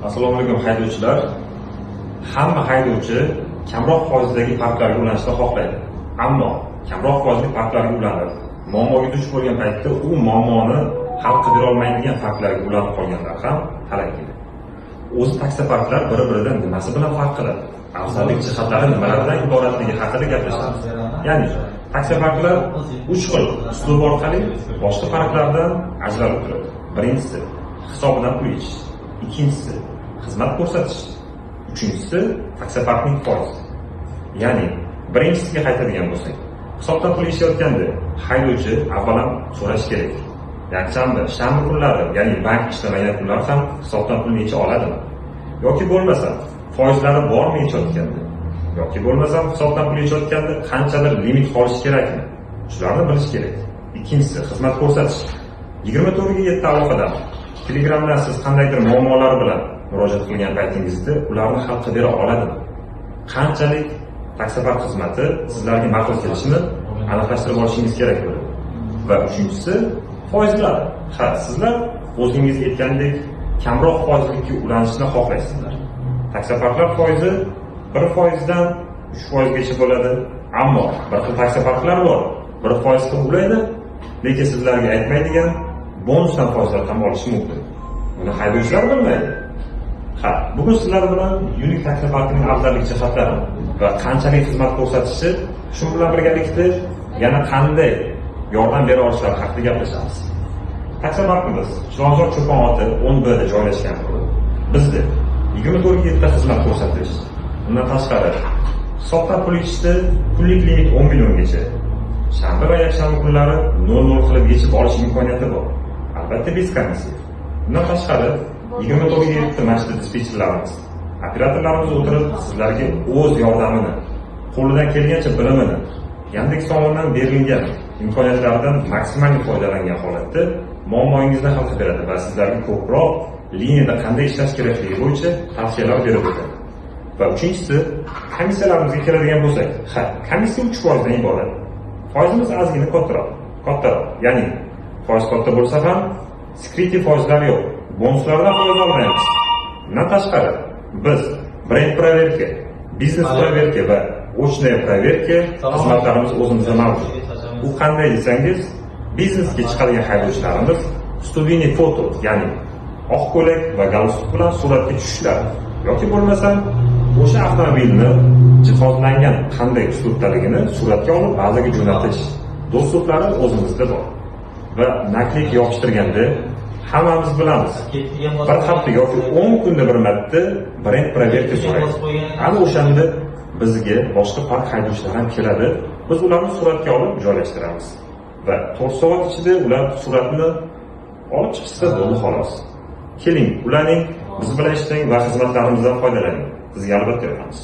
Assalomu alaykum haydovchilar. Hamma haydovchi kamroq foizdagi parklarga ulanishni xohlaydi. Ammo kamroq foizli parklarga ulanib, muammoga duch bo'lgan paytda u muammoni hal qila olmaydigan parklarga ulanib qolganlar ham talay. O'zi taksi parklar bir-biridan nimasi bilan farq qiladi? Afzallik jihatlari nimalardan iboratligi haqida gaplashamiz. Ya'ni taksi parklar 3 xil uslub orqali boshqa parklardan ajralib turadi. Birinchisi hisobidan pul yechish, ikkinchisi xizmat ko'rsatish, uchinchisi taksi parkning foizi. Ya'ni birinchisiga qaytadigan bo'lsak, hisobdan pul yeyishayotganda haydovchi avvalo so'rash kerak. Yakshanba, shanba kunlari, ya'ni bank ishlamagan kunlar ham hisobdan pul yecha oladimi? Yoki bo'lmasa foizlari bormi yechayotganda? Yoki bo'lmasa hisobdan pul yechayotganda qanchadir limit qolishi kerakmi? Shularni bilish kerak. Ikkinchisi xizmat ko'rsatish. 24/7 aloqadan Telegramdan siz qandaydir muammolar bilan murojaat qilgan paytingizda ularni hal qilib bera oladimi? Qanchalik taksi park xizmati sizlarga ma'qul kelishini aniqlashtirib olishingiz kerak bo'ladi. Va uchinchisi foizlar. Ha, sizlar o'zingiz aytgandek kamroq foizlikka ulanishni xohlaysizlar. Taksi parklar foizi 1%dan 3%gacha bo'ladi. Ammo bir xil taksi parklar bor. 1% ulaydi, lekin sizlarga aytmaydigan bonusdan foizlar ham olishi mumkin. Buni haydovchilar bilmaydi. Ha, bugun sizlar bilan Unique taksi parkining afzallik jihatlari va qanchalik xizmat ko'rsatishi, shu bilan birgalikda yana qanday yordam bera olishlari haqida gaplashamiz. Taksi parkimiz Chilonzor Cho'pon oti 10B da joylashgan bo'lib, bizda 24/7 xizmat ko'rsatish. Bundan tashqari, hisobdan pul yechishda kunlik limit 10 milliongacha. Shanba va yakshanba kunlari 00 qilib yechib olish imkoniyati bor. Albatta bez komissiya. Bundan tashqari 24/7 mashina dispetcherlarimiz, operatorlarimiz o'tirib sizlarga o'z yordamini, qo'lidan kelgancha bilimini, Yandex tomonidan berilgan imkoniyatlardan maksimal foydalangan holatda muammoingizni hal qilib beradi va sizlarga ko'proq liniyada qanday ishlash kerakligi bo'yicha tavsiyalar berib o'tadi. Va uchinchisi, komissiyalarimizga keladigan bo'lsak, komissiya 3% dan iborat. Foizimiz ozgina kattaroq. Ya'ni foiz katta bo'lsa ham skriti foizlar yo'q. Bonuslardan foiz olmaymiz. Bundan tashqari, biz brend proverka, biznes proverka va ochная proverka xizmatlarimiz o'zimizda mavjud. U qanday desangiz, biznesga chiqadigan haydovchilarimiz studiyniy foto, ya'ni oq ko'ylak va galstuk bilan suratga tushishlar yoki bo'lmasa o'sha avtomobilni jihozlangan qanday uslubdaligini suratga olib bazaga jo'natish do'stliklari o'zimizda bor. Va naklik yopishtirganda hammamiz bilamiz. Bir hafta yoki 10 kunda bir marta brend proverka so'raydi. Ana o'shanda bizga boshqa park haydovchilari ham keladi. Biz ularni suratga olib joylashtiramiz. Va 4 soat ichida ular suratni olib chiqsa bo'ldi xolos. Keling, ularning biz bilan ishlang va xizmatlarimizdan foydalaning. Bizga albatta yoqamiz.